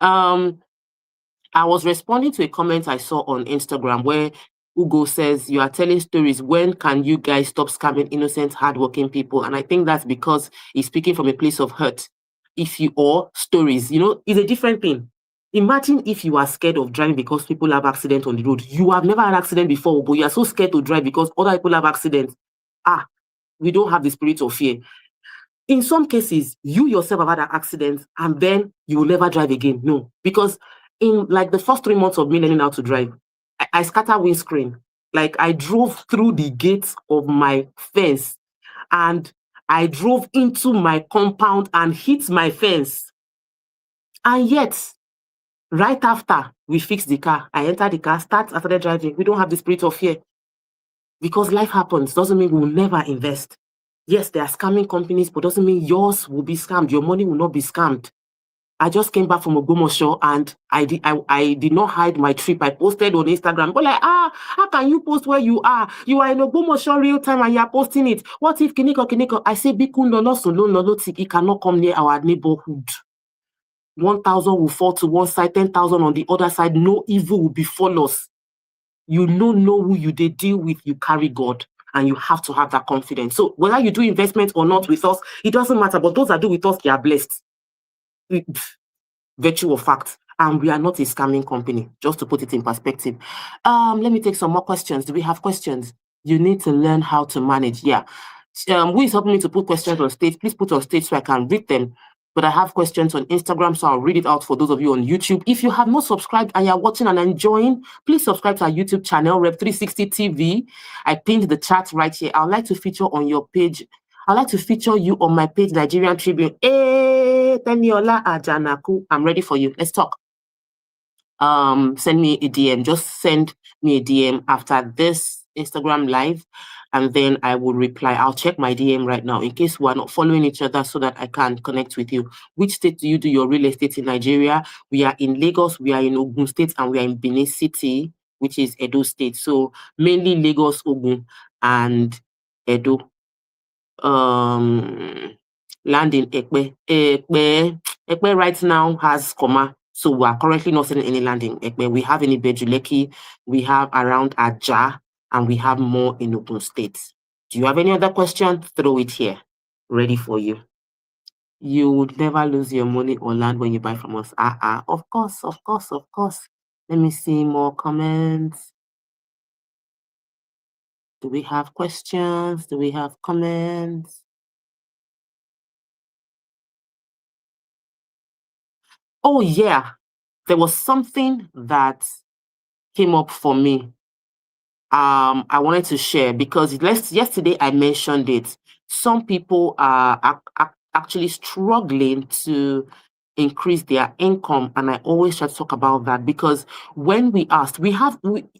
I was responding to a comment I saw on Instagram where Ugo says, you are telling stories. When can you guys stop scamming innocent, hardworking people? And I think that's because he's speaking from a place of hurt. Or stories, it's a different thing. Imagine if you are scared of driving because people have accidents on the road. You have never had an accident before, but you are so scared to drive because other people have accidents. We don't have the spirit of fear. In some cases, you yourself have had an accident and then you will never drive again. No, because in like the first 3 months of me learning how to drive, I scattered windscreen. Like I drove through the gates of my fence and I drove into my compound and hit my fence. And yet, right after we fixed the car, I entered the car, started driving. We don't have the spirit of fear. Because life happens doesn't mean we will never invest. Yes, there are scamming companies, but doesn't mean yours will be scammed. Your money will not be scammed. I just came back from Ogbomoso and I did not hide my trip. I posted on Instagram. But like, how can you post where you are? You are in Ogbomoso real time and you are posting it. What if Kiniko? I say Bikundo no solo no tiki cannot come near our neighborhood. 1,000 will fall to one side, 10,000 on the other side. No evil will befall us. You don't know who you deal with. You carry God. And you have to have that confidence. So whether you do investment or not with us, it doesn't matter. But those that do with us, they are blessed. Virtue of fact. And we are not a scamming company, just to put it in perspective. Let me take some more questions. Do we have questions? You need to learn how to manage. Yeah. Who is helping me to put questions on stage? Please put on stage so I can read them. But I have questions on Instagram, so I'll read it out for those of you on YouTube. If you have not subscribed and you're watching and enjoying, please subscribe to our YouTube channel, Rev360 TV. I pinned the chat right here. I'd like to feature on your page. I'd like to feature you on my page, Nigerian Tribune. Hey, Teniola Ajanaku. I'm ready for you. Let's talk. Send me a DM. Just send me a DM after this Instagram live, and then I will reply. I'll check my DM right now in case we're not following each other so that I can connect with you. Which state do you do your real estate in Nigeria? We are in Lagos, we are in Ogun State, and we are in Benin City, which is Edo State. So mainly Lagos, Ogun, and Edo. Land in Ekpe. Ekpe right now has comma. So we are currently not selling any land in Ekpe. We have in Ibejuleki, we have around Aja, and we have more in Ogun State. Do you have any other question? Throw it here. Ready for you. You would never lose your money or land when you buy from us. Of course, of course, of course. Let me see more comments. Do we have questions? Do we have comments? Oh, yeah. There was something that came up for me. I wanted to share because yesterday I mentioned it. Some people are actually struggling to increase their income, and I always try to talk about that because when we asked,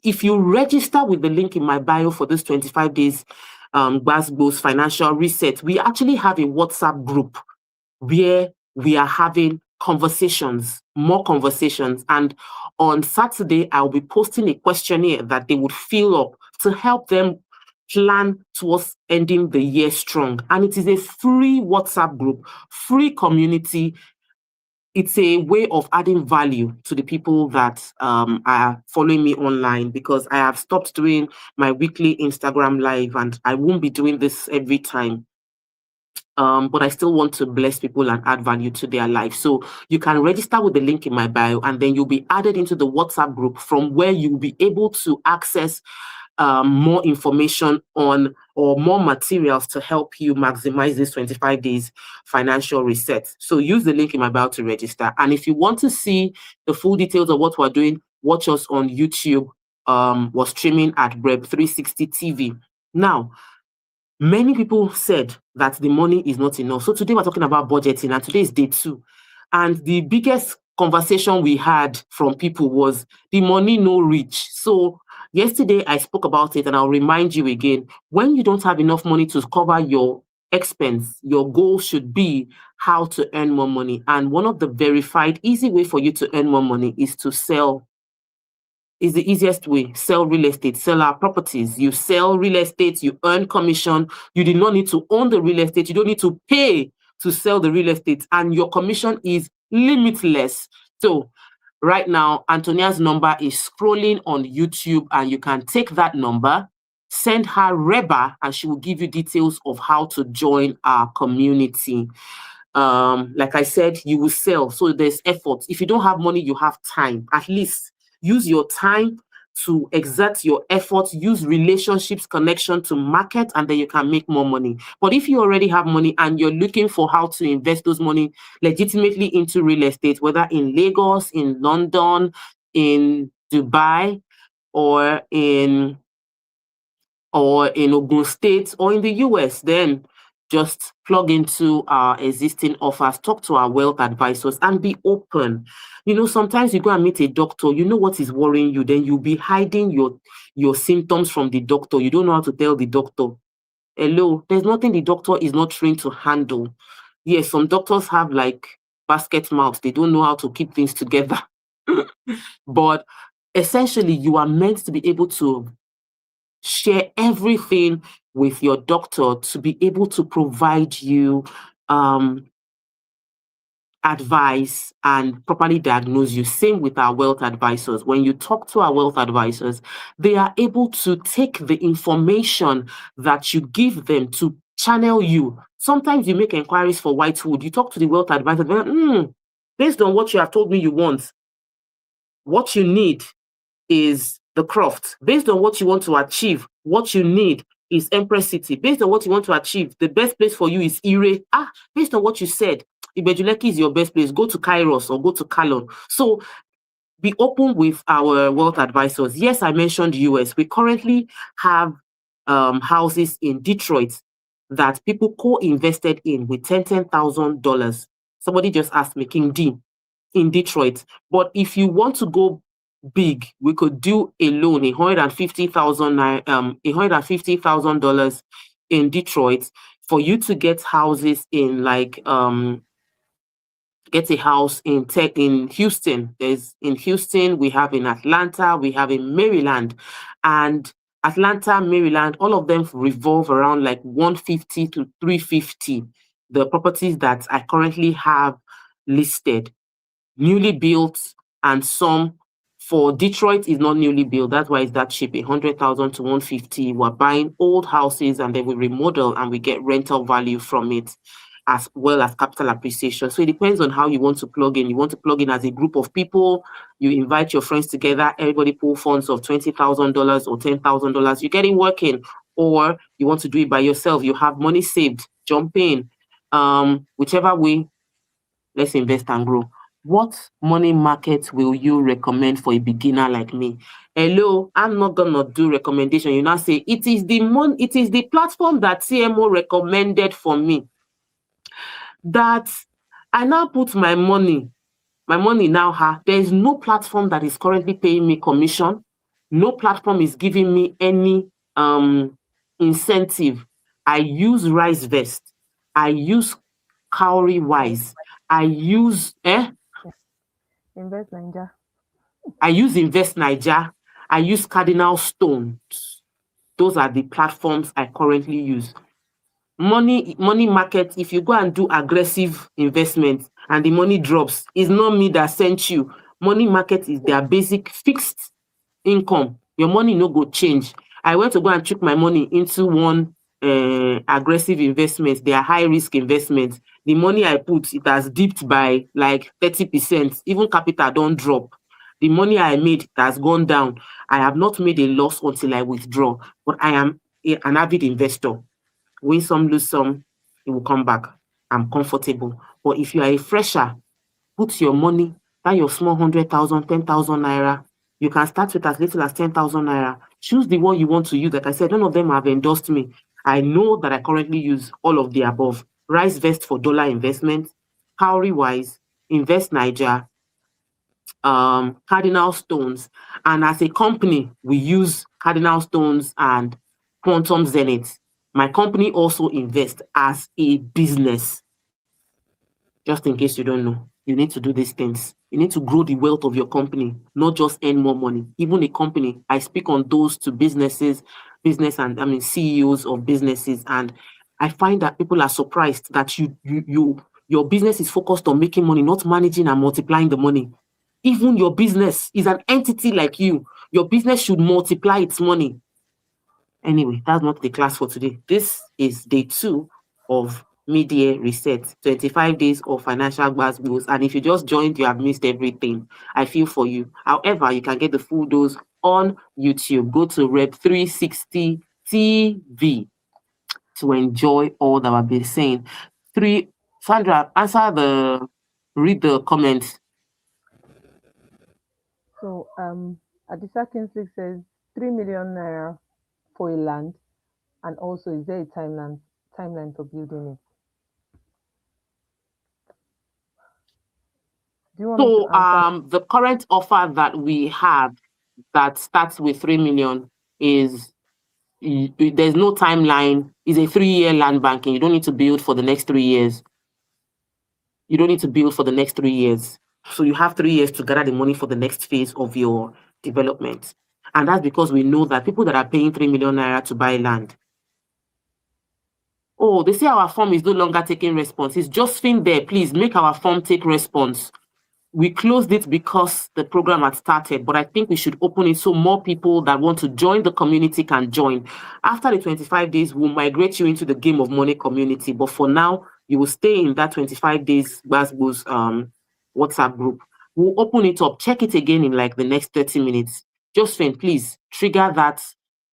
if you register with the link in my bio for this 25 days Gbas Gbos financial reset, we actually have a WhatsApp group where we are having conversations, more conversations. And on Saturday, I'll be posting a questionnaire that they would fill up to help them plan towards ending the year strong. And it is a free WhatsApp group, free community. It's a way of adding value to the people that are following me online, because I have stopped doing my weekly Instagram live and I won't be doing this every time. But I still want to bless people and add value to their life. So you can register with the link in my bio, and then you'll be added into the WhatsApp group from where you'll be able to access more information on or more materials to help you maximize this 25 days financial reset. So use the link in my bio to register. And if you want to see the full details of what we're doing, watch us on YouTube. We're streaming at Rev360 TV. Now, many people said that the money is not enough. So today we're talking about budgeting, and today is day 2. And the biggest conversation we had from people was the money no reach. So yesterday I spoke about it, and I'll remind you again. When you don't have enough money to cover your expense, your goal should be how to earn more money. And one of the verified easy way for you to earn more money is to sell. Is the easiest way. Sell real estate, sell our properties. You sell real estate, you earn commission. You do not need to own the real estate. You don't need to pay to sell the real estate, and your commission is limitless. So right now, Antonia's number is scrolling on YouTube, and you can take that number, send her Reba, and she will give you details of how to join our community. Like I said, you will sell. So there's effort. If you don't have money, you have time. At least use your time to exert your effort, use relationships, connection to market, and then you can make more money. But if you already have money and you're looking for how to invest those money legitimately into real estate, whether in Lagos, in London, in Dubai, or in Ogun State, or in the US, then just plug into our existing offers, talk to our wealth advisors, and be open. Sometimes you go and meet a doctor, you know what is worrying you, then you'll be hiding your symptoms from the doctor. You don't know how to tell the doctor. Hello, there's nothing the doctor is not trained to handle. Yes, some doctors have like basket mouths. They don't know how to keep things together. But essentially, you are meant to be able to share everything with your doctor to be able to provide you advice and properly diagnose you. Same with our wealth advisors. When you talk to our wealth advisors, they are able to take the information that you give them to channel you. Sometimes you make inquiries for Whitewood. You talk to the wealth advisor, they're like, based on what you have told me you want, what you need is the Croft. Based on what you want to achieve, What you need is Empress City. Based on what you want to achieve, the best place for you is Ire. Based on what you said, Ibejuleki is your best place. Go to Kairos or go to Kalon. So be open with our wealth advisors. Yes, I mentioned US. We currently have houses in Detroit that people co-invested in with $10,000. Somebody just asked me, King D, in Detroit. But if you want to go big, we could do a loan, $150,000 in Detroit for you to get houses in get a house in Houston. There's in Houston, we have in Atlanta, we have in Maryland, and Atlanta, Maryland, all of them revolve around like 150 to 350. The properties that I currently have listed, newly built, and some for Detroit is not newly built. That's why it's that cheap, 100,000 to 150. We're buying old houses and then we remodel and we get rental value from it, as well as capital appreciation. So it depends on how you want to plug in. You want to plug in as a group of people, you invite your friends together, everybody pull funds of $20,000 or $10,000, you get it working. Or you want to do it by yourself, you have money saved, jump in. Whichever way, let's invest and grow. What money market will you recommend for a beginner like me? Hello, I'm not gonna do recommendation. You now say it is the platform that CMO recommended for me, that I now put my money now. There is no platform that is currently paying me commission. No platform is giving me any incentive. I use RiseVest. I use Cowrywise. I use Invest Ninja. I use Invest Niger. I use Cardinal Stones. Those are the platforms I currently use. Money market, if you go and do aggressive investment and the money drops, it's not me that sent you. Money market is their basic fixed income. Your money no go change. I went to go and check my money into one aggressive investment. They are high risk investments. The money I put, it has dipped by like 30%. Even capital don't drop. The money I made, it has gone down. I have not made a loss until I withdraw, but I am an avid investor. Win some, lose some, it will come back. I'm comfortable. But if you are a fresher, put your money, that your small 100,000, 10,000 naira. You can start with as little as 10,000 naira. Choose the one you want to use. Like I said, none of them have endorsed me. I know that I currently use all of the above. RiseVest for dollar investment, Cowrywise, Invest Niger, Cardinal Stones. And as a company, we use Cardinal Stones and Quantum Zenith. My company also invests as a business. Just in case you don't know, you need to do these things. You need to grow the wealth of your company, not just earn more money. Even a company, I speak on those to business and CEOs of businesses, and I find that people are surprised that your business is focused on making money, not managing and multiplying the money. Even your business is an entity like you. Your business should multiply its money. Anyway, that's not the class for today. This is day 2 of Mid-Year Reset, 25 days of financial Gbas Gbos. And if you just joined, you have missed everything. I feel for you. However, you can get the full dose on YouTube. Go to Rep 360 TV to enjoy all that I've been saying. Sandra, read the comments. So Adisa Kinsley says 3 million naira for a land, and also is there a timeline for building it? Do you want me to answer? The current offer that we have that starts with 3 million is there's no timeline. It's a 3-year land banking. You don't need to build for the next 3 years. You don't need to build for the next 3 years. So you have 3 years to gather the money for the next phase of your development. And that's because we know that people that are paying 3 million naira to buy land, oh, they say our form is no longer taking response. It's Josephine there. Please make our form take response. We closed it because the program had started, but I think we should open it so more people that want to join the community can join. After the 25 days, we'll migrate you into the Game of Money community. But for now, you will stay in that 25 days Gbas Gbos WhatsApp group. We'll open it up. Check it again in like the next 30 minutes. Josephine, please trigger that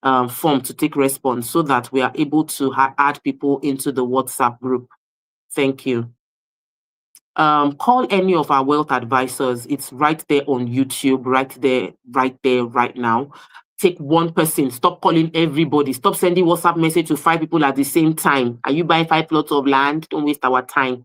form to take response so that we are able to add people into the WhatsApp group. Thank you. Call any of our wealth advisors. It's right there on YouTube, right there, right now. Take one person. Stop calling everybody. Stop sending WhatsApp message to 5 people at the same time. Are you buying 5 plots of land? Don't waste our time.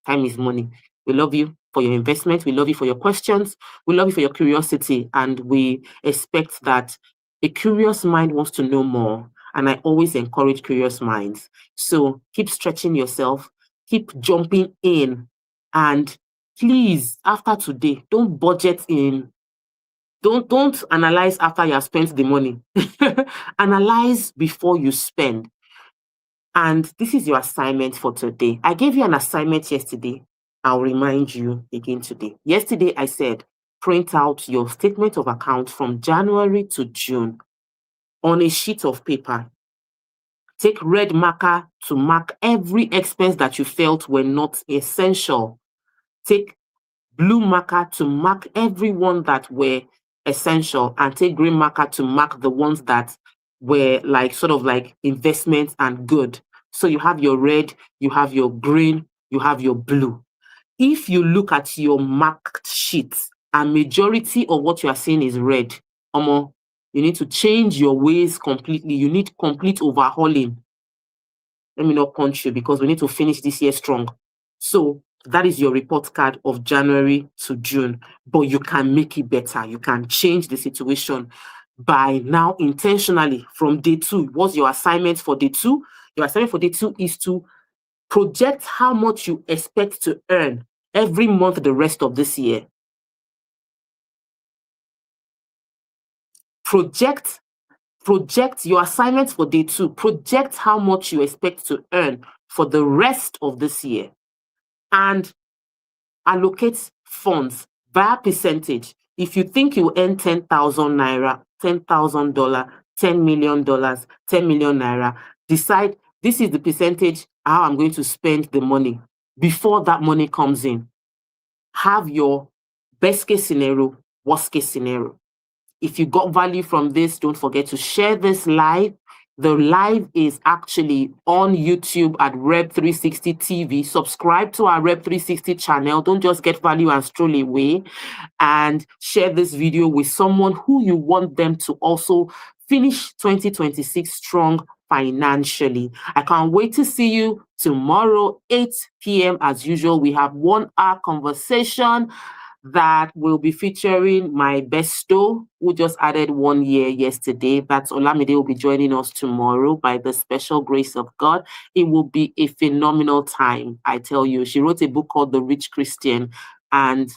Time is money. We love you for your investment. We love you for your questions. We love you for your curiosity. And we expect that a curious mind wants to know more. And I always encourage curious minds. So keep stretching yourself, keep jumping in. And please, after today, don't budget in. Don't analyze after you have spent the money. Analyze before you spend. And this is your assignment for today. I gave you an assignment yesterday. I'll remind you again today. Yesterday, I said, print out your statement of account from January to June on a sheet of paper. Take red marker to mark every expense that you felt were not essential. Take blue marker to mark every one that were essential, and take green marker to mark the ones that were like sort of like investments and good. So you have your red, you have your green, you have your blue. If you look at your marked sheet, a majority of what you are seeing is red, you need to change your ways completely. You need complete overhauling. Let me not punch you because we need to finish this year strong. So that is your report card of January to June. But you can make it better. You can change the situation by now intentionally from day 2. What's your assignment for day 2? Your assignment for day 2 is to project how much you expect to earn every month the rest of this year. Project your assignment for day 2. Project how much you expect to earn for the rest of this year. And allocate funds via percentage. If you think you earn 10,000 naira, $10,000, $10 million, 10 million naira, decide this is the percentage how I'm going to spend the money before that money comes in. Have your best case scenario, worst case scenario. If you got value from this, don't forget to share this live. The live is actually on YouTube at Rep360 TV. Subscribe to our Rep360 channel. Don't just get value and stroll away. And share this video with someone who you want them to also finish 2026 strong financially. I can't wait to see you tomorrow, 8 p.m. As usual. We have 1 hour conversation that will be featuring my besto, who just added 1 year yesterday. That's Olamide will be joining us tomorrow by the special grace of God. It will be a phenomenal time, I tell you. She wrote a book called The Rich Christian, and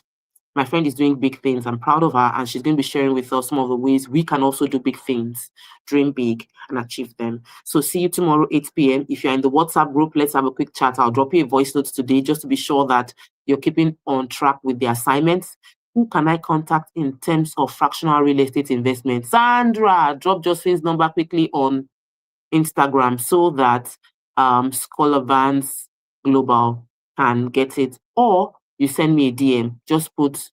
my friend is doing big things. I'm proud of her, and she's going to be sharing with us some of the ways we can also do big things, dream big, and achieve them. So see you tomorrow, 8 p.m. If you're in the WhatsApp group, let's have a quick chat. I'll drop you a voice note today just to be sure that you're keeping on track with the assignments. Who can I contact in terms of fractional real estate investment? Sandra, drop Josephine's number quickly on Instagram so that Scholar Vance Global can get it. Or you send me a DM. Just put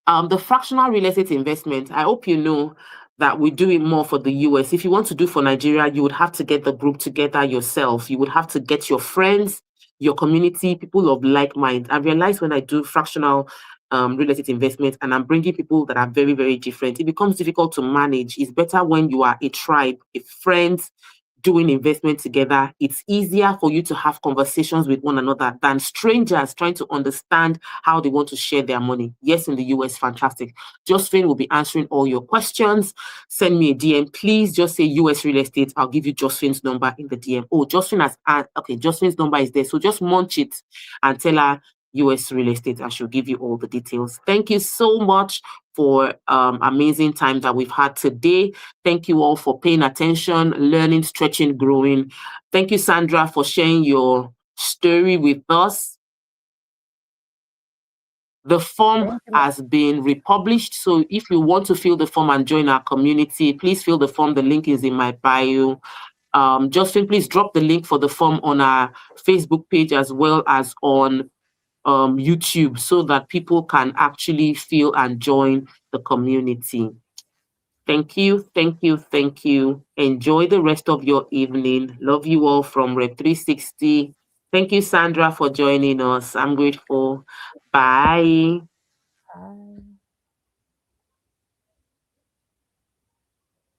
the fractional real estate investment. I hope you know that we do it more for the US. If you want to do for Nigeria, you would have to get the group together yourself. You would have to get your friends, your community, people of like mind. I realize when I do fractional real estate investment and I'm bringing people that are very, very different, it becomes difficult to manage. It's better when you are a tribe, a friends, doing investment together. It's easier for you to have conversations with one another than strangers trying to understand how they want to share their money. Yes, in the US, fantastic. Josephine will be answering all your questions. Send me a DM. Please just say US real estate. I'll give you Josephine's number in the DM. Oh, Josephine has, okay, Josephine's number is there. So just munch it and tell her US real estate, and she'll give you all the details. Thank you so much for amazing time that we've had today. Thank you all for paying attention, learning, stretching, growing. Thank you, Sandra, for sharing your story with us. The form has been republished. So if you want to fill the form and join our community, please fill the form. The link is in my bio. Justin, please drop the link for the form on our Facebook page as well as on YouTube so that people can actually feel and join the community. Thank you, thank you, thank you. Enjoy the rest of your evening. Love you all from Rep 360. Thank you, Sandra, for joining us. I'm grateful. Bye. Bye.